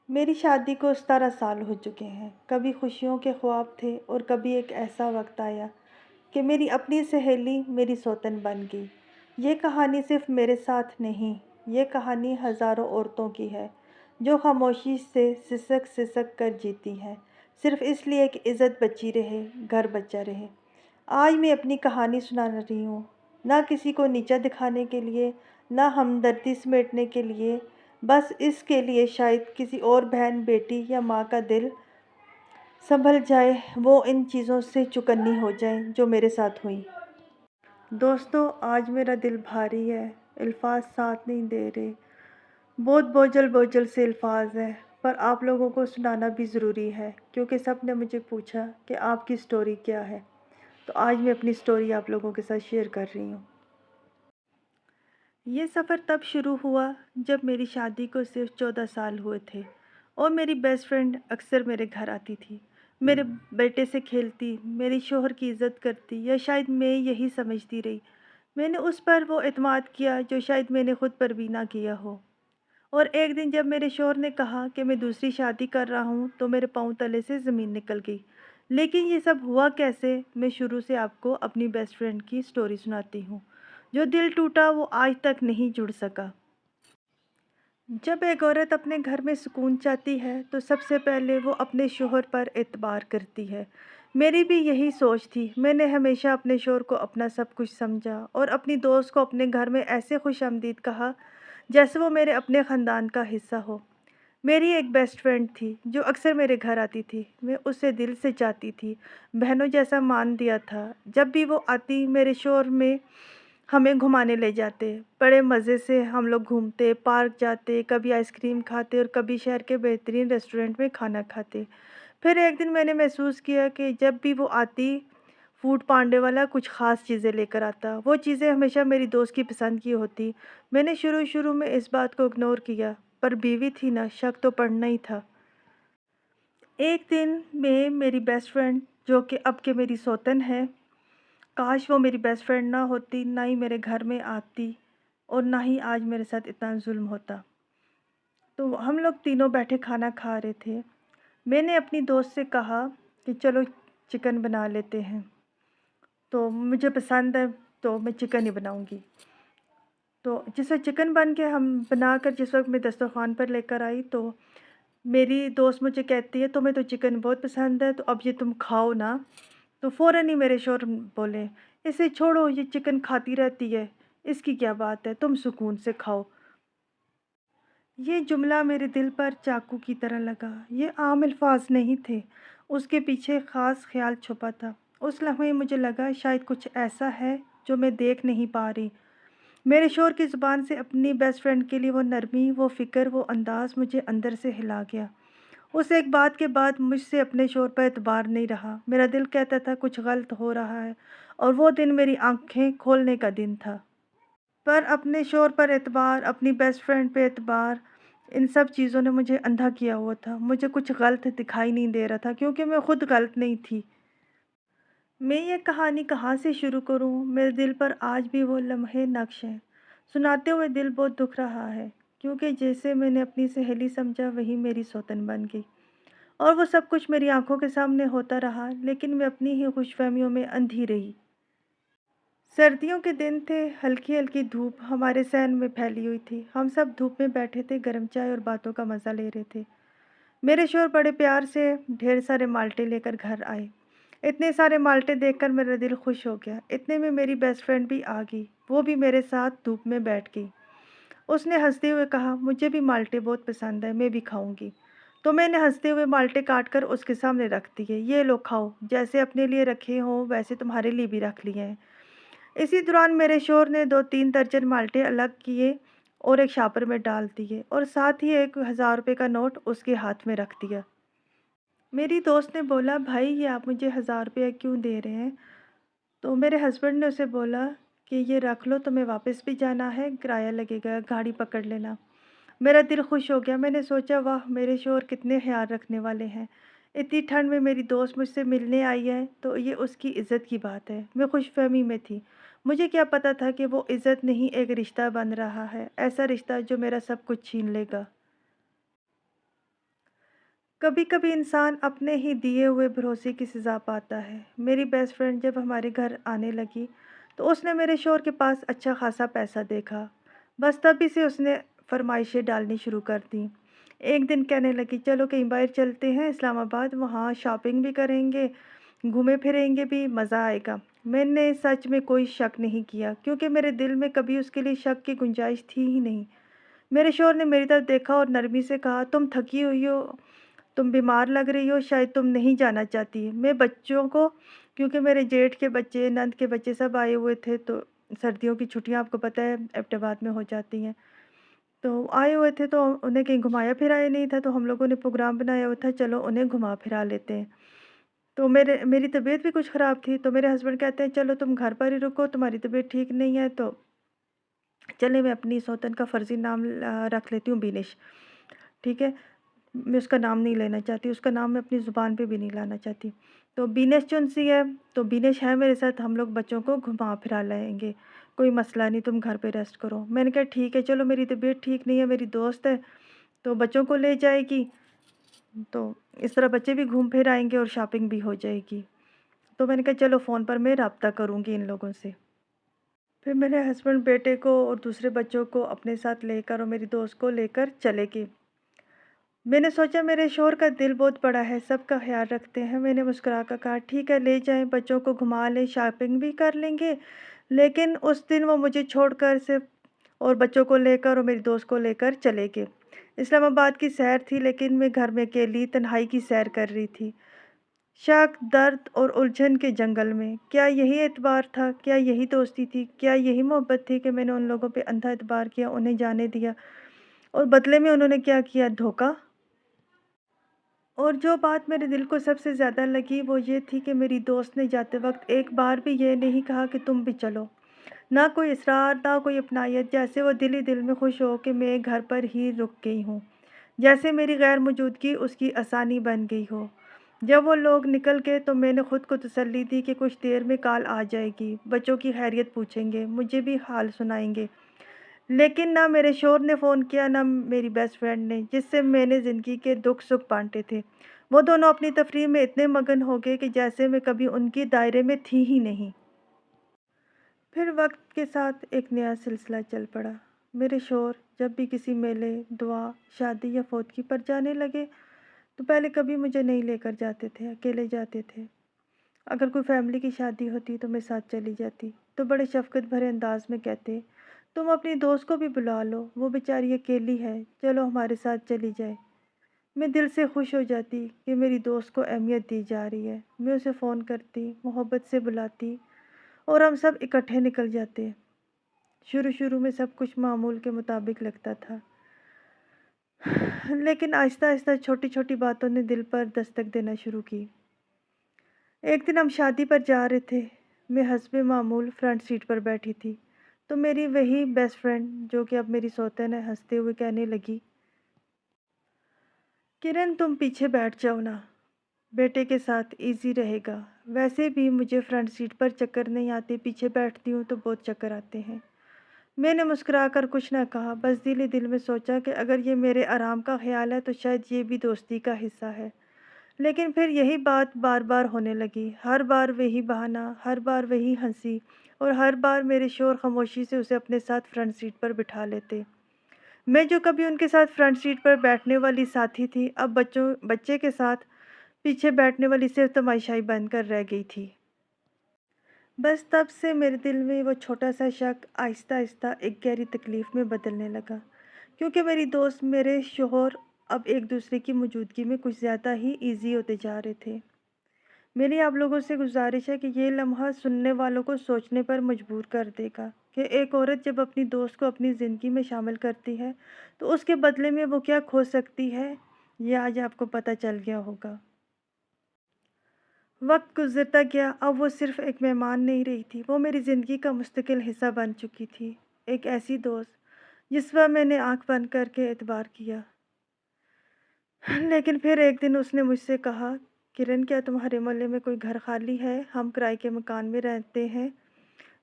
میری شادی کو 17 سال ہو چکے ہیں۔ کبھی خوشیوں کے خواب تھے اور کبھی ایک ایسا وقت آیا کہ میری اپنی سہیلی میری سوتن بن گئی۔ یہ کہانی صرف میرے ساتھ نہیں، یہ کہانی ہزاروں عورتوں کی ہے جو خاموشی سے سسک سسک کر جیتی ہیں، صرف اس لیے کہ عزت بچی رہے، گھر بچا رہے۔ آج میں اپنی کہانی سنا رہی ہوں، نہ کسی کو نیچا دکھانے کے لیے، نہ ہمدردی سمیٹنے کے لیے، بس اس کے لیے شاید کسی اور بہن، بیٹی یا ماں کا دل سنبھل جائے، وہ ان چیزوں سے چکنی ہو جائے جو میرے ساتھ ہوئی۔ دوستو، آج میرا دل بھاری ہے، الفاظ ساتھ نہیں دے رہے، بہت بوجھل بوجھل سے الفاظ ہیں، پر آپ لوگوں کو سنانا بھی ضروری ہے کیونکہ سب نے مجھے پوچھا کہ آپ کی سٹوری کیا ہے، تو آج میں اپنی سٹوری آپ لوگوں کے ساتھ شیئر کر رہی ہوں۔ یہ سفر تب شروع ہوا جب میری شادی کو صرف 14 سال ہوئے تھے اور میری بیسٹ فرینڈ اکثر میرے گھر آتی تھی، میرے بیٹے سے کھیلتی، میری شوہر کی عزت کرتی، یا شاید میں یہی سمجھتی رہی میں نے اس پر وہ اعتماد کیا جو شاید میں نے خود پر بھی نہ کیا ہو۔ اور ایک دن جب میرے شوہر نے کہا کہ میں دوسری شادی کر رہا ہوں تو میرے پاؤں تلے سے زمین نکل گئی۔ لیکن یہ سب ہوا کیسے، میں شروع سے آپ کو اپنی بیسٹ فرینڈ کی سٹوری سناتی ہوں۔ جو دل ٹوٹا وہ آج تک نہیں جڑ سکا۔ جب ایک عورت اپنے گھر میں سکون چاہتی ہے تو سب سے پہلے وہ اپنے شوہر پر اعتبار کرتی ہے۔ میری بھی یہی سوچ تھی۔ میں نے ہمیشہ اپنے شوہر کو اپنا سب کچھ سمجھا اور اپنی دوست کو اپنے گھر میں ایسے خوش آمدید کہا جیسے وہ میرے اپنے خاندان کا حصہ ہو۔ میری ایک بیسٹ فرینڈ تھی جو اکثر میرے گھر آتی تھی، میں اسے دل سے چاہتی تھی، بہنوں جیسا مان دیا تھا۔ جب بھی وہ آتی میرے شوہر میں ہمیں گھمانے لے جاتے، بڑے مزے سے ہم لوگ گھومتے، پارک جاتے، کبھی آئس کریم کھاتے اور کبھی شہر کے بہترین ریسٹورنٹ میں کھانا کھاتے۔ پھر ایک دن میں نے محسوس کیا کہ جب بھی وہ آتی فوڈ پانڈے والا کچھ خاص چیزیں لے کر آتا، وہ چیزیں ہمیشہ میری دوست کی پسند کی ہوتی۔ میں نے شروع میں اس بات کو اگنور کیا، پر بیوی تھی نا، شک تو پڑنا ہی تھا۔ ایک دن میں میری بیسٹ فرینڈ جو کہ اب کے میری سوتن ہے، کاش وہ میری بیسٹ فرینڈ نہ ہوتی، نہ ہی میرے گھر میں آتی اور نہ ہی آج میرے ساتھ اتنا ظلم ہوتا۔ تو ہم لوگ تینوں بیٹھے کھانا کھا رہے تھے۔ میں نے اپنی دوست سے کہا کہ چلو چکن بنا لیتے ہیں، تو مجھے پسند ہے تو میں چکن ہی بناؤں گی۔ تو جسے چکن بن کے ہم بنا کر جس وقت میں دسترخوان پر لے کر آئی تو میری دوست مجھے کہتی ہے تمہیں تو چکن بہت پسند ہے تو اب یہ تم کھاؤ نا۔ تو فوراً ہی میرے شوہر بولے اسے چھوڑو، یہ چکن کھاتی رہتی ہے، اس کی کیا بات ہے، تم سکون سے کھاؤ۔ یہ جملہ میرے دل پر چاقو کی طرح لگا۔ یہ عام الفاظ نہیں تھے، اس کے پیچھے خاص خیال چھپا تھا۔ اس لمحے مجھے لگا شاید کچھ ایسا ہے جو میں دیکھ نہیں پا رہی۔ میرے شوہر کی زبان سے اپنی بیسٹ فرینڈ کے لیے وہ نرمی، وہ فکر، وہ انداز مجھے اندر سے ہلا گیا۔ اس ایک بات کے بعد مجھ سے اپنے شوہر پر اعتبار نہیں رہا۔ میرا دل کہتا تھا کچھ غلط ہو رہا ہے، اور وہ دن میری آنکھیں کھولنے کا دن تھا۔ پر اپنے شوہر پر اعتبار، اپنی بیسٹ فرینڈ پہ اعتبار، ان سب چیزوں نے مجھے اندھا کیا ہوا تھا۔ مجھے کچھ غلط دکھائی نہیں دے رہا تھا کیونکہ میں خود غلط نہیں تھی۔ میں یہ کہانی کہاں سے شروع کروں؟ میرے دل پر آج بھی وہ لمحے نقش ہیں۔ سناتے ہوئے دل بہت دکھ رہا ہے کیونکہ جیسے میں نے اپنی سہیلی سمجھا وہی میری سوتن بن گئی، اور وہ سب کچھ میری آنکھوں کے سامنے ہوتا رہا، لیکن میں اپنی ہی خوش فہمیوں میں اندھی رہی۔ سردیوں کے دن تھے، ہلکی ہلکی دھوپ ہمارے صحن میں پھیلی ہوئی تھی۔ ہم سب دھوپ میں بیٹھے تھے، گرم چائے اور باتوں کا مزہ لے رہے تھے۔ میرے شوہر بڑے پیار سے ڈھیر سارے مالٹے لے کر گھر آئے۔ اتنے سارے مالٹے دیکھ کر میرا دل خوش ہو گیا۔ اتنے میں میری بیسٹ فرینڈ بھی آ گئی، وہ بھی میرے ساتھ دھوپ میں بیٹھ گئی۔ اس نے ہنستے ہوئے کہا مجھے بھی مالٹے بہت پسند ہے، میں بھی کھاؤں گی۔ تو میں نے ہنستے ہوئے مالٹے کاٹ کر اس کے سامنے رکھ دیے۔ یہ لو کھاؤ، جیسے اپنے لیے رکھے ہوں ویسے تمہارے لیے بھی رکھ لیے ہیں۔ اسی دوران میرے شوہر نے 2-3 درجن مالٹے الگ کیے اور ایک شاپر میں ڈال دیے اور ساتھ ہی 1000 روپے کا نوٹ اس کے ہاتھ میں رکھ دیا۔ میری دوست نے بولا بھائی یہ آپ مجھے 1000 روپے کیوں دے رہے ہیں؟ تو میرے ہسبینڈ نے اسے بولا کہ یہ رکھ لو، تمہیں واپس بھی جانا ہے، کرایہ لگے گا، گاڑی پکڑ لینا۔ میرا دل خوش ہو گیا۔ میں نے سوچا واہ میرے شوہر کتنے خیال رکھنے والے ہیں۔ اتنی ٹھنڈ میں میری دوست مجھ سے ملنے آئی ہے تو یہ اس کی عزت کی بات ہے۔ میں خوش فہمی میں تھی۔ مجھے کیا پتا تھا کہ وہ عزت نہیں ایک رشتہ بن رہا ہے، ایسا رشتہ جو میرا سب کچھ چھین لے گا۔ کبھی کبھی انسان اپنے ہی دیے ہوئے بھروسے کی سزا پاتا ہے۔ میری بیسٹ فرینڈ جب ہمارے گھر آنے لگی تو اس نے میرے شوہر کے پاس اچھا خاصا پیسہ دیکھا، بس تبھی سے اس نے فرمائشیں ڈالنی شروع کر دیں۔ ایک دن کہنے لگی چلو کہیں باہر چلتے ہیں اسلام آباد، وہاں شاپنگ بھی کریں گے، گھومے پھریں گے بھی، مزہ آئے گا۔ میں نے سچ میں کوئی شک نہیں کیا کیونکہ میرے دل میں کبھی اس کے لیے شک کی گنجائش تھی ہی نہیں۔ میرے شوہر نے میری طرف دیکھا اور نرمی سے کہا تم تھکی ہوئی ہو، تم بیمار لگ رہی ہو، شاید تم نہیں جانا چاہتی۔ میں بچوں کو، کیونکہ میرے جیٹھ کے بچے، نند کے بچے سب آئے ہوئے تھے، تو سردیوں کی چھٹیاں آپ کو پتہ ہے ایبٹ آباد میں ہو جاتی ہیں، تو آئے ہوئے تھے تو انہیں کہیں گھمایا پھرایا نہیں تھا، تو ہم لوگوں نے پروگرام بنایا ہوا تھا چلو انہیں گھما پھرا لیتے ہیں۔ تو میری طبیعت بھی کچھ خراب تھی، تو میرے ہسبینڈ کہتے ہیں چلو تم گھر پر ہی رکو، تمہاری طبیعت ٹھیک نہیں ہے تو چلے میں اپنی سوتن کا فرضی نام رکھ لیتی ہوں بینش، ٹھیک ہے، میں اس کا نام نہیں لینا چاہتی، اس کا نام میں اپنی زبان پہ بھی نہیں لانا چاہتی۔ تو بینش چنسی ہے، تو بینش ہے میرے ساتھ، ہم لوگ بچوں کو گھما پھرا لائیں گے، کوئی مسئلہ نہیں، تم گھر پہ ریسٹ کرو۔ میں نے کہا ٹھیک ہے، چلو میری طبیعت ٹھیک نہیں ہے، میری دوست ہے تو بچوں کو لے جائے گی، تو اس طرح بچے بھی گھوم پھر آئیں گے اور شاپنگ بھی ہو جائے گی۔ تو میں نے کہا چلو فون پر میں رابطہ کروں گی ان لوگوں سے۔ پھر میرے ہسبینڈ بیٹے کو اور دوسرے بچوں کو اپنے ساتھ لے کر اور میری دوست کو لے کر چلے گئے۔ میں نے سوچا میرے شوہر کا دل بہت بڑا ہے، سب کا خیال رکھتے ہیں۔ میں نے مسکرا کر کہا ٹھیک ہے لے جائیں، بچوں کو گھما لیں، شاپنگ بھی کر لیں گے، لیکن اس دن وہ مجھے چھوڑ کر صرف اور بچوں کو لے کر اور میری دوست کو لے کر چلے گئے۔ اسلام آباد کی سیر تھی، لیکن میں گھر میں اکیلی تنہائی کی سیر کر رہی تھی، شک، درد اور الجھن کے جنگل میں۔ کیا یہی اعتبار تھا؟ کیا یہی دوستی تھی؟ کیا یہی محبت تھی کہ میں نے ان لوگوں پہ اندھا اعتبار کیا، انہیں جانے دیا، اور بدلے میں انہوں نے کیا کیا؟ دھوکہ۔ اور جو بات میرے دل کو سب سے زیادہ لگی وہ یہ تھی کہ میری دوست نے جاتے وقت ایک بار بھی یہ نہیں کہا کہ تم بھی چلو، نہ کوئی اصرار، نہ کوئی اپنائیت، جیسے وہ دل ہی دل میں خوش ہو کہ میں گھر پر ہی رک گئی ہوں، جیسے میری غیر موجودگی اس کی آسانی بن گئی ہو۔ جب وہ لوگ نکل گئے تو میں نے خود کو تسلی دی کہ کچھ دیر میں کال آ جائے گی، بچوں کی خیریت پوچھیں گے، مجھے بھی حال سنائیں گے، لیکن نہ میرے شوہر نے فون کیا، نہ میری بیسٹ فرینڈ نے، جس سے میں نے زندگی کے دکھ سکھ بانٹے تھے۔ وہ دونوں اپنی تفریح میں اتنے مگن ہو گئے کہ جیسے میں کبھی ان کی دائرے میں تھی ہی نہیں۔ پھر وقت کے ساتھ ایک نیا سلسلہ چل پڑا۔ میرے شوہر جب بھی کسی میلے، دعا، شادی یا فوتگی پر جانے لگے تو پہلے کبھی مجھے نہیں لے کر جاتے تھے، اکیلے جاتے تھے۔ اگر کوئی فیملی کی شادی ہوتی تو میں ساتھ چلی جاتی، تو بڑے شفقت بھرے انداز میں کہتے تم اپنی دوست کو بھی بلا لو، وہ بیچاری اکیلی ہے، چلو ہمارے ساتھ چلی جائے۔ میں دل سے خوش ہو جاتی کہ میری دوست کو اہمیت دی جا رہی ہے، میں اسے فون کرتی، محبت سے بلاتی اور ہم سب اکٹھے نکل جاتے۔ شروع میں سب کچھ معمول کے مطابق لگتا تھا، لیکن آہستہ آہستہ چھوٹی چھوٹی باتوں نے دل پر دستک دینا شروع کی۔ ایک دن ہم شادی پر جا رہے تھے، میں حسب معمول فرنٹ سیٹ پر بیٹھی تھی، تو میری وہی بیسٹ فرینڈ جو کہ اب میری سوتن ہے ہنستے ہوئے کہنے لگی کرن تم پیچھے بیٹھ جاؤ نا، بیٹے کے ساتھ ایزی رہے گا، ویسے بھی مجھے فرنٹ سیٹ پر چکر نہیں آتے، پیچھے بیٹھتی ہوں تو بہت چکر آتے ہیں۔ میں نے مسکرا کر کچھ نہ کہا، بس دل ہی دل میں سوچا کہ اگر یہ میرے آرام کا خیال ہے تو شاید یہ بھی دوستی کا حصہ ہے۔ لیکن پھر یہی بات بار بار ہونے لگی، ہر بار وہی بہانہ، ہر بار وہی ہنسی، اور ہر بار میرے شوہر خاموشی سے اسے اپنے ساتھ فرنٹ سیٹ پر بٹھا لیتے۔ میں جو کبھی ان کے ساتھ فرنٹ سیٹ پر بیٹھنے والی ساتھی تھی، اب بچے کے ساتھ پیچھے بیٹھنے والی صرف تماشائی بن کر رہ گئی تھی۔ بس تب سے میرے دل میں وہ چھوٹا سا شک آہستہ آہستہ ایک گہری تکلیف میں بدلنے لگا، کیونکہ میری دوست، میرے شوہر اب ایک دوسرے کی موجودگی میں کچھ زیادہ ہی ایزی ہوتے جا رہے تھے۔ میری آپ لوگوں سے گزارش ہے کہ یہ لمحہ سننے والوں کو سوچنے پر مجبور کر دے گا کہ ایک عورت جب اپنی دوست کو اپنی زندگی میں شامل کرتی ہے تو اس کے بدلے میں وہ کیا کھو سکتی ہے، یہ آج آپ کو پتہ چل گیا ہوگا۔ وقت گزرتا گیا، اب وہ صرف ایک مہمان نہیں رہی تھی، وہ میری زندگی کا مستقل حصہ بن چکی تھی، ایک ایسی دوست جس پر میں نے آنکھ بند کر کے اعتبار کیا۔ لیکن پھر ایک دن اس نے مجھ سے کہا کرن کیا تمہارے محلے میں کوئی گھر خالی ہے؟ ہم کرائے کے مکان میں رہتے ہیں،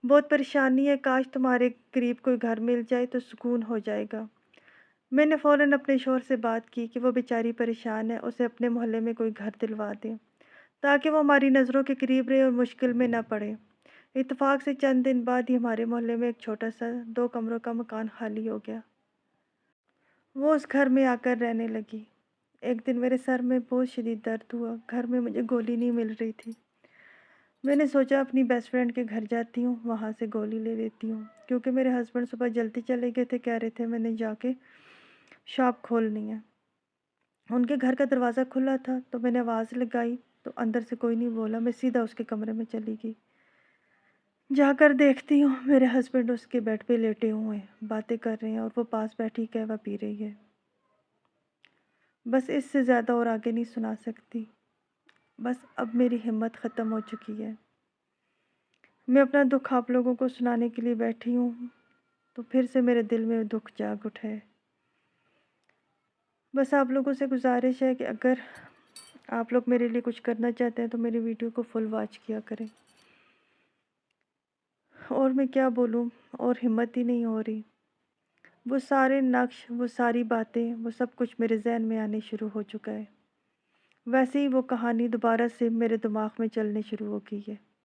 بہت پریشانی ہے، کاش تمہارے قریب کوئی گھر مل جائے تو سکون ہو جائے گا۔ میں نے فوراً اپنے شوہر سے بات کی کہ وہ بیچاری پریشان ہے، اسے اپنے محلے میں کوئی گھر دلوا دیں تاکہ وہ ہماری نظروں کے قریب رہے اور مشکل میں نہ پڑے۔ اتفاق سے چند دن بعد ہی ہمارے محلے میں ایک چھوٹا سا 2 کمروں کا مکان خالی ہو گیا۔ وہ اس گھر میں آ کر رہنے لگی۔ ایک دن میرے سر میں بہت شدید درد ہوا، گھر میں مجھے گولی نہیں مل رہی تھی۔ میں نے سوچا اپنی بیسٹ فرینڈ کے گھر جاتی ہوں، وہاں سے گولی لے لیتی ہوں، کیونکہ میرے ہسبینڈ صبح جلدی چلے گئے تھے، کہہ رہے تھے میں نے جا کے شاپ کھولنی ہے۔ ان کے گھر کا دروازہ کھلا تھا تو میں نے آواز لگائی تو اندر سے کوئی نہیں بولا، میں سیدھا اس کے کمرے میں چلی گئی۔ جا کر دیکھتی ہوں میرے ہسبینڈ اس کے بیڈ پہ لیٹے ہوئے ہیں، باتیں کر رہے ہیں اور وہ پاس بیٹھی قہوہ پی رہی ہے۔ بس اس سے زیادہ اور آگے نہیں سنا سکتی۔ بس اب میری ہمت ختم ہو چکی ہے۔ میں اپنا دکھ آپ لوگوں کو سنانے کے لیے بیٹھی ہوں تو پھر سے میرے دل میں دکھ جاگ اٹھے۔ بس آپ لوگوں سے گزارش ہے کہ اگر آپ لوگ میرے لیے کچھ کرنا چاہتے ہیں تو میری ویڈیو کو فل واچ کیا کریں۔ اور میں کیا بولوں، اور ہمت ہی نہیں ہو رہی۔ وہ سارے نقش، وہ ساری باتیں، وہ سب کچھ میرے ذہن میں آنے شروع ہو چکا ہے۔ ویسے ہی وہ کہانی دوبارہ سے میرے دماغ میں چلنے شروع ہو گئی ہے۔